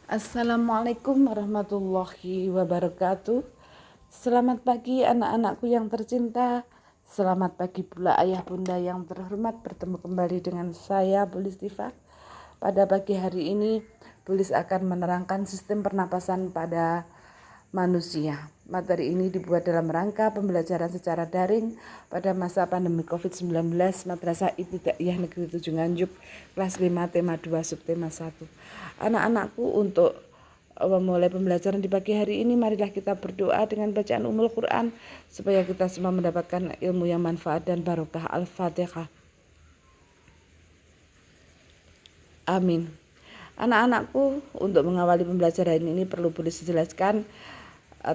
Assalamualaikum warahmatullahi wabarakatuh. Selamat pagi anak-anakku yang tercinta. Selamat pagi pula ayah bunda yang terhormat. Bertemu kembali dengan saya Bu Listifa. Pada pagi hari ini Bulis akan menerangkan sistem pernapasan pada manusia. Materi ini dibuat dalam rangka pembelajaran secara daring pada masa pandemi COVID-19 Madrasah Ibtidaiyah Negeri 7 Nganjuk kelas 5 tema 2 subtema 1. Anak-anakku, untuk memulai pembelajaran di pagi hari ini, marilah kita berdoa dengan bacaan Ummul Quran supaya kita semua mendapatkan ilmu yang manfaat dan barokah. Al-Fatihah. Amin. Anak-anakku, untuk mengawali pembelajaran ini perlu boleh dijelaskan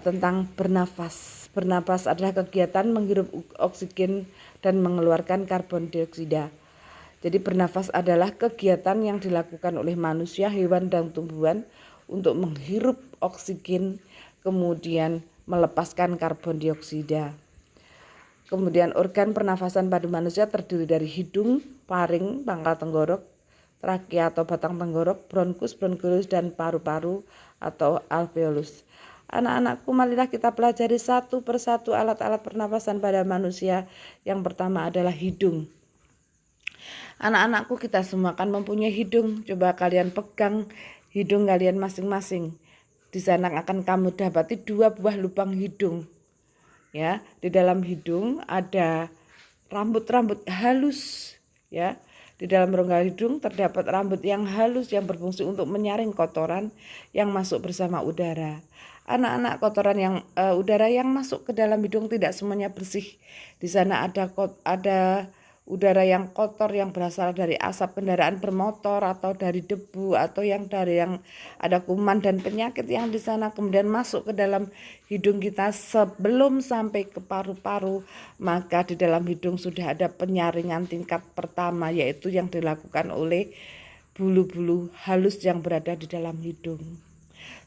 tentang bernafas. Bernafas adalah kegiatan menghirup oksigen dan mengeluarkan karbon dioksida. Jadi bernafas adalah kegiatan yang dilakukan oleh manusia, hewan, dan tumbuhan untuk menghirup oksigen kemudian melepaskan karbon dioksida. Kemudian organ pernafasan pada manusia terdiri dari hidung, paring, pangkal tenggorok, trakea atau batang tenggorok, bronkus, bronkulus, dan paru-paru atau alveolus. Anak-anakku, marilah kita pelajari satu persatu alat-alat pernafasan pada manusia. Yang pertama adalah hidung. Anak-anakku, kita semua kan mempunyai hidung. Coba kalian pegang hidung kalian masing-masing. Di sana akan kamu dapati 2 buah lubang hidung. Ya, di dalam hidung ada rambut-rambut halus, ya. Di dalam rongga hidung terdapat rambut yang halus yang berfungsi untuk menyaring kotoran yang masuk bersama udara. Anak-anak, kotoran yang udara yang masuk ke dalam hidung tidak semuanya bersih. Di sana ada udara yang kotor yang berasal dari asap kendaraan bermotor atau dari debu atau yang ada kuman dan penyakit yang di sana kemudian masuk ke dalam hidung kita sebelum sampai ke paru-paru. Maka di dalam hidung sudah ada penyaringan tingkat pertama, yaitu yang dilakukan oleh bulu-bulu halus yang berada di dalam hidung.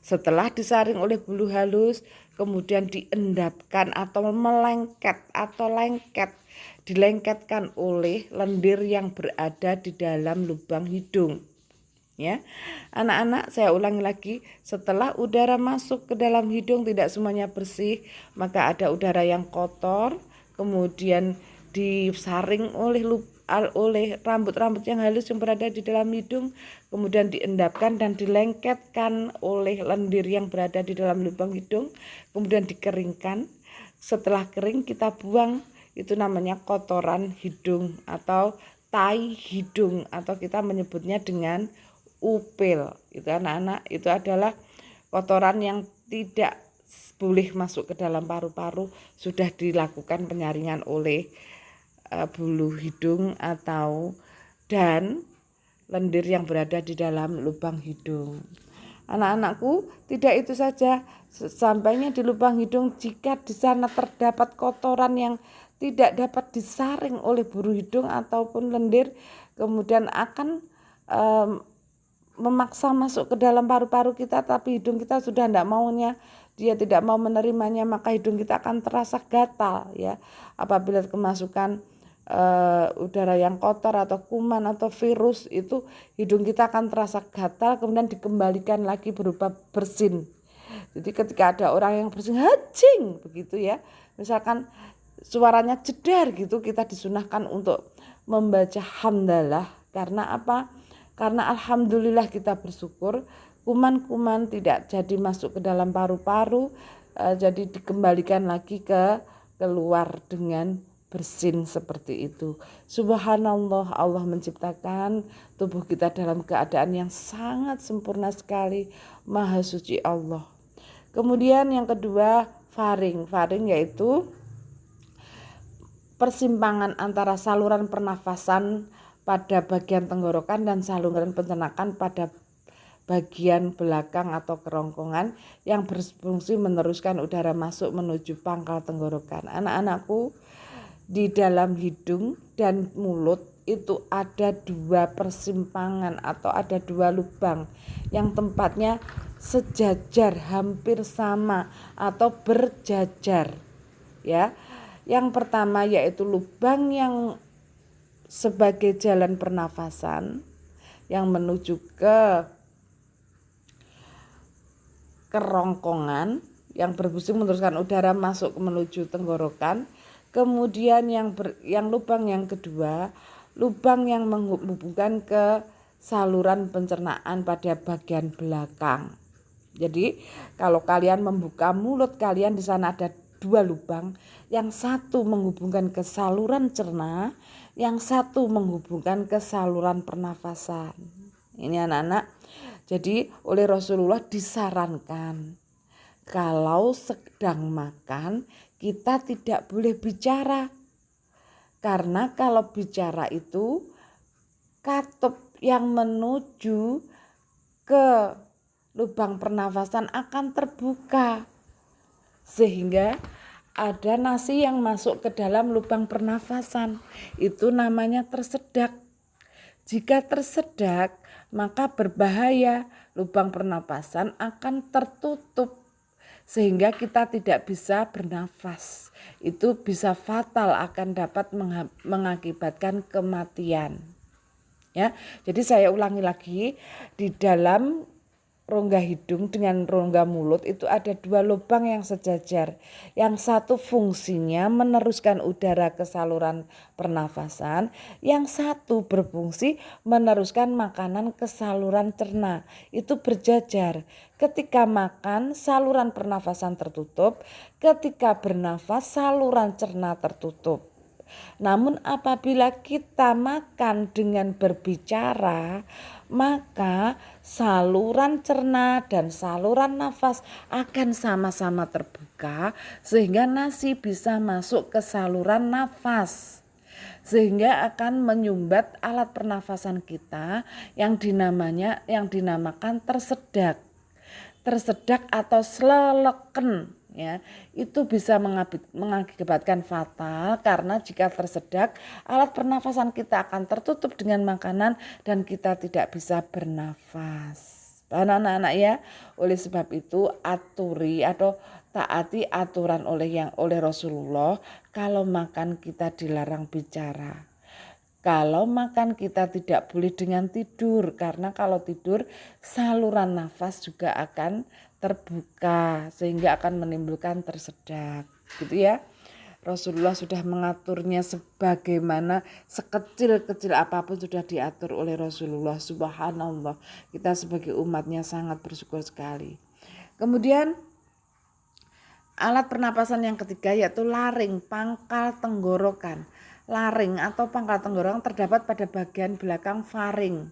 Setelah disaring oleh bulu halus, kemudian diendapkan atau lengket, dilengketkan oleh lendir yang berada di dalam lubang hidung. Ya, anak-anak, saya ulangi lagi, setelah udara masuk ke dalam hidung tidak semuanya bersih, maka ada udara yang kotor, kemudian disaring oleh rambut-rambut yang halus yang berada di dalam hidung, kemudian diendapkan dan dilengketkan oleh lendir yang berada di dalam lubang hidung, kemudian dikeringkan. Setelah kering kita buang, itu namanya kotoran hidung atau tai hidung, atau kita menyebutnya dengan upil. Itu anak-anak, itu adalah kotoran yang tidak boleh masuk ke dalam paru-paru, sudah dilakukan penyaringan oleh bulu hidung dan lendir yang berada di dalam lubang hidung. Anak-anakku, tidak itu saja. Sampainya di lubang hidung, jika di sana terdapat kotoran yang tidak dapat disaring oleh bulu hidung ataupun lendir, kemudian akan memaksa masuk ke dalam paru-paru kita, tapi hidung kita sudah tidak maunya, dia tidak mau menerimanya, maka hidung kita akan terasa gatal, ya. Apabila kemasukan udara yang kotor atau kuman atau virus, itu hidung kita akan terasa gatal, kemudian dikembalikan lagi berupa bersin. Jadi ketika ada orang yang bersin hacing begitu, ya, misalkan suaranya jedar gitu, kita disunahkan untuk membaca hamdalah. Karena apa? Karena alhamdulillah kita bersyukur kuman-kuman tidak jadi masuk ke dalam paru-paru, jadi dikembalikan lagi keluar dengan bersin seperti itu. Subhanallah, Allah menciptakan tubuh kita dalam keadaan yang sangat sempurna sekali. Maha suci Allah. Kemudian yang kedua, faring. Faring yaitu persimpangan antara saluran pernafasan pada bagian tenggorokan dan saluran pencernaan pada bagian belakang atau kerongkongan yang berfungsi meneruskan udara masuk menuju pangkal tenggorokan. Anak-anakku, di dalam hidung dan mulut itu ada 2 persimpangan atau ada 2 lubang yang tempatnya sejajar, hampir sama atau berjajar, ya. Yang pertama yaitu lubang yang sebagai jalan pernafasan yang menuju ke kerongkongan yang berfungsi meneruskan udara masuk menuju tenggorokan. Kemudian yang lubang yang kedua, lubang yang menghubungkan ke saluran pencernaan pada bagian belakang. Jadi kalau kalian membuka mulut kalian, di sana ada 2 lubang, yang satu menghubungkan ke saluran cerna, yang satu menghubungkan ke saluran pernafasan. Ini anak-anak, jadi oleh Rasulullah disarankan kalau sedang makan kita tidak boleh bicara, karena kalau bicara itu katup yang menuju ke lubang pernafasan akan terbuka, sehingga ada nasi yang masuk ke dalam lubang pernafasan. Itu namanya tersedak. Jika tersedak, maka berbahaya, lubang pernapasan akan tertutup sehingga kita tidak bisa bernafas. Itu bisa fatal, akan dapat mengakibatkan kematian. Ya, jadi saya ulangi lagi, di dalam rongga hidung dengan rongga mulut itu ada 2 lubang yang sejajar. Yang satu fungsinya meneruskan udara ke saluran pernafasan, yang satu berfungsi meneruskan makanan ke saluran cerna. Itu berjajar. Ketika makan, saluran pernafasan tertutup, ketika bernafas, saluran cerna tertutup. Namun apabila kita makan dengan berbicara, maka saluran cerna dan saluran nafas akan sama-sama terbuka sehingga nasi bisa masuk ke saluran nafas, sehingga akan menyumbat alat pernafasan kita yang dinamakan tersedak atau sleleken. Ya, itu bisa mengakibatkan fatal, karena jika tersedak alat pernafasan kita akan tertutup dengan makanan dan kita tidak bisa bernafas. Anak-anak ya, oleh sebab itu aturi atau taati aturan oleh Rasulullah. Kalau makan kita dilarang bicara. Kalau makan kita tidak boleh dengan tidur, karena kalau tidur saluran nafas juga akan terbuka sehingga akan menimbulkan tersedak, gitu ya. Rasulullah sudah mengaturnya sebagaimana sekecil-kecil apapun sudah diatur oleh Rasulullah. Subhanallah, kita sebagai umatnya sangat bersyukur sekali. Kemudian alat pernapasan yang ketiga yaitu laring, pangkal tenggorokan. Laring atau pangkal tenggorokan terdapat pada bagian belakang faring.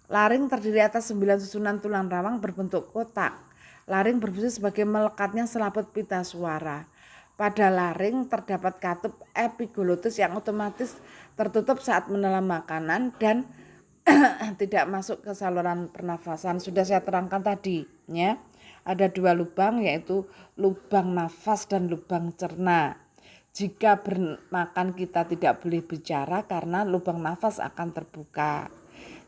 Laring terdiri atas 9 susunan tulang rawang berbentuk kotak. Laring berfungsi sebagai melekatnya selaput pita suara. Pada laring terdapat katup epiglotis yang otomatis tertutup saat menelan makanan dan tidak masuk ke saluran pernafasan. Sudah saya terangkan tadi, ya. Ada 2 lubang, yaitu lubang nafas dan lubang cerna. Jika bermakan kita tidak boleh bicara karena lubang nafas akan terbuka.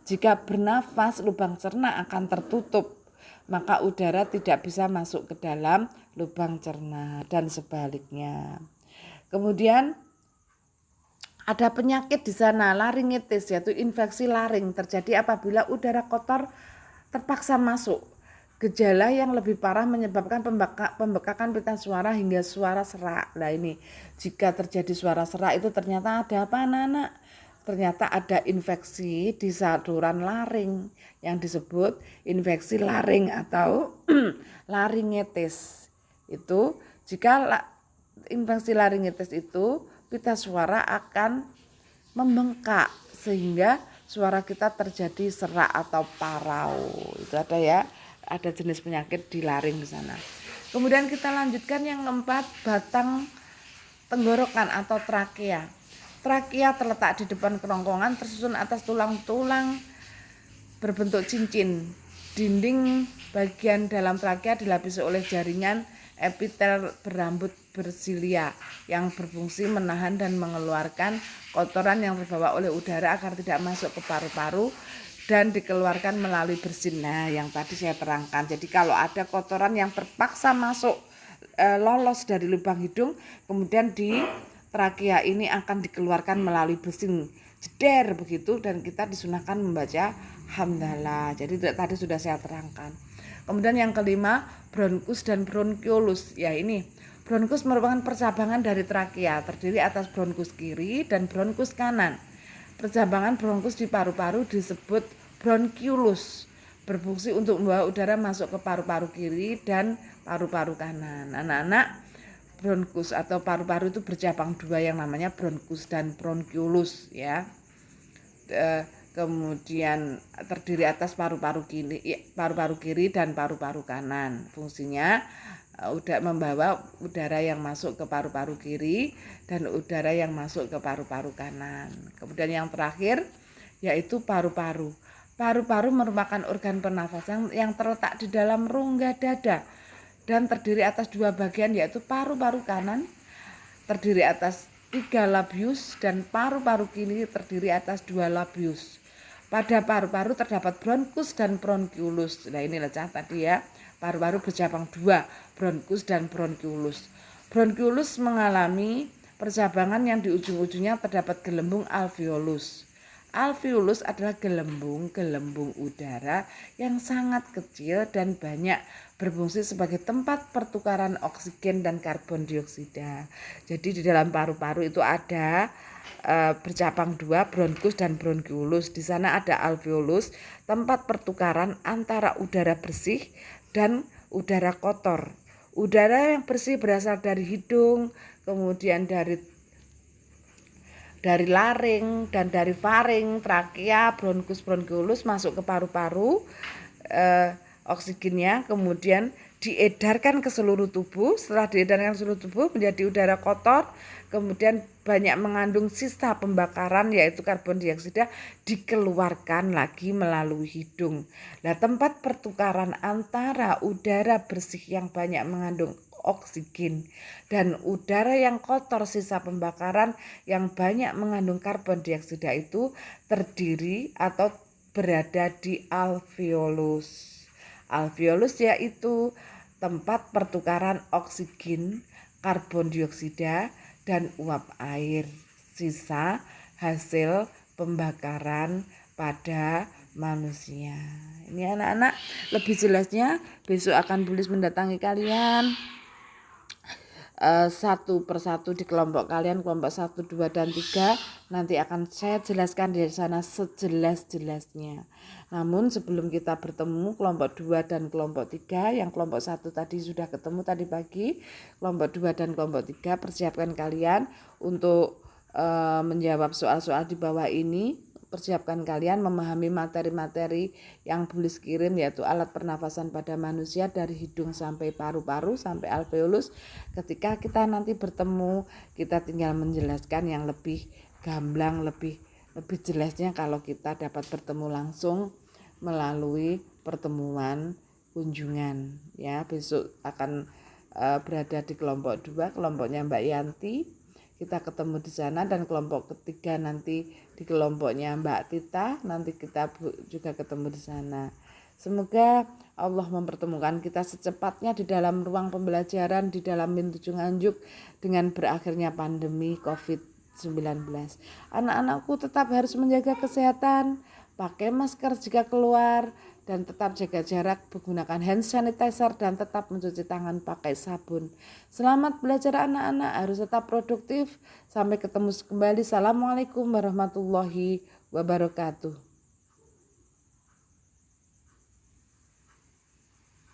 Jika bernafas lubang cerna akan tertutup, maka udara tidak bisa masuk ke dalam lubang cerna dan sebaliknya. Kemudian ada penyakit di sana, laringitis, yaitu infeksi laring, terjadi apabila udara kotor terpaksa masuk. Gejala yang lebih parah menyebabkan pembekakan pita suara hingga suara serak. Nah ini, jika terjadi suara serak itu ternyata ada apa anak-anak? Ternyata ada infeksi di saluran laring yang disebut infeksi laring atau laringitis. Itu jika infeksi laringitis itu pita suara akan membengkak sehingga suara kita terjadi serak atau parau. Itu ada ya. Ada jenis penyakit di laring di sana. Kemudian kita lanjutkan yang keempat, batang tenggorokan atau trakea. Trakea terletak di depan kerongkongan, tersusun atas tulang-tulang berbentuk cincin. Dinding bagian dalam trakea dilapisi oleh jaringan epitel berambut bersilia yang berfungsi menahan dan mengeluarkan kotoran yang terbawa oleh udara agar tidak masuk ke paru-paru dan dikeluarkan melalui bersin. Nah, yang tadi saya terangkan. Jadi kalau ada kotoran yang terpaksa masuk lolos dari lubang hidung, kemudian di trakea ini akan dikeluarkan melalui bersin jeder begitu, dan kita disunahkan membaca hamdalah. Jadi tadi sudah saya terangkan. Kemudian yang kelima, bronkus dan bronkiolus. Ya, ini bronkus merupakan percabangan dari trakea, terdiri atas bronkus kiri dan bronkus kanan. Percabangan bronkus di paru-paru disebut bronkiolus, berfungsi untuk membawa udara masuk ke paru-paru kiri dan paru-paru kanan. Anak-anak, bronkus atau paru-paru itu bercabang dua yang namanya bronkus dan bronkiolus ya. Kemudian terdiri atas paru-paru kiri dan paru-paru kanan. Fungsinya udah membawa udara yang masuk ke paru-paru kiri dan udara yang masuk ke paru-paru kanan. Kemudian yang terakhir yaitu paru-paru. Paru-paru merupakan organ pernafasan yang terletak di dalam rongga dada dan terdiri atas dua bagian, yaitu paru-paru kanan terdiri atas 3 labius dan paru-paru kiri terdiri atas 2 labius. Pada paru-paru terdapat bronkus dan bronkiolus. Nah, ini lecah tadi ya. Paru-paru bercabang dua, bronkus dan bronkiolus. Bronkiolus mengalami percabangan yang di ujung-ujungnya terdapat gelembung alveolus. Alveolus adalah gelembung udara yang sangat kecil dan banyak berfungsi sebagai tempat pertukaran oksigen dan karbon dioksida. Jadi di dalam paru-paru itu ada bercabang dua, bronkus dan bronkiolus. Di sana ada alveolus, tempat pertukaran antara udara bersih dan udara kotor. Udara yang bersih berasal dari hidung, kemudian dari laring dan dari faring, trakea, bronkus, bronkiolus masuk ke paru-paru. Oksigennya kemudian diedarkan ke seluruh tubuh. Setelah diedarkan ke seluruh tubuh menjadi udara kotor, kemudian banyak mengandung sisa pembakaran yaitu karbon dioksida, dikeluarkan lagi melalui hidung. Nah, tempat pertukaran antara udara bersih yang banyak mengandung oksigen dan udara yang kotor sisa pembakaran yang banyak mengandung karbon dioksida itu terdiri atau berada di alveolus. Alveolus yaitu tempat pertukaran oksigen, karbon dioksida, dan uap air sisa hasil pembakaran pada manusia. Ini anak-anak, lebih jelasnya besok akan Bulis mendatangi kalian satu persatu di kelompok kalian, kelompok 1, 2, dan 3. Nanti akan saya jelaskan di sana sejelas-jelasnya. Namun sebelum kita bertemu kelompok 2 dan kelompok 3, yang kelompok 1 tadi sudah ketemu tadi pagi, kelompok 2 dan kelompok 3, persiapkan kalian untuk menjawab soal-soal di bawah ini. Persiapkan kalian memahami materi-materi yang Bulis kirim, yaitu alat pernafasan pada manusia dari hidung sampai paru-paru sampai alveolus. Ketika kita nanti bertemu, kita tinggal menjelaskan yang lebih gamblang, lebih jelasnya kalau kita dapat bertemu langsung melalui pertemuan kunjungan ya. Besok akan berada di kelompok 2, kelompoknya Mbak Yanti. Kita ketemu di sana, dan kelompok ketiga nanti di kelompoknya Mbak Tita, nanti kita juga ketemu di sana. Semoga Allah mempertemukan kita secepatnya di dalam ruang pembelajaran di dalam Mintuju Nganjuk dengan berakhirnya pandemi COVID-19. Anak-anakku tetap harus menjaga kesehatan, pakai masker jika keluar, dan tetap jaga jarak, menggunakan hand sanitizer, dan tetap mencuci tangan pakai sabun. Selamat belajar anak-anak, harus tetap produktif. Sampai ketemu kembali. Assalamualaikum warahmatullahi wabarakatuh.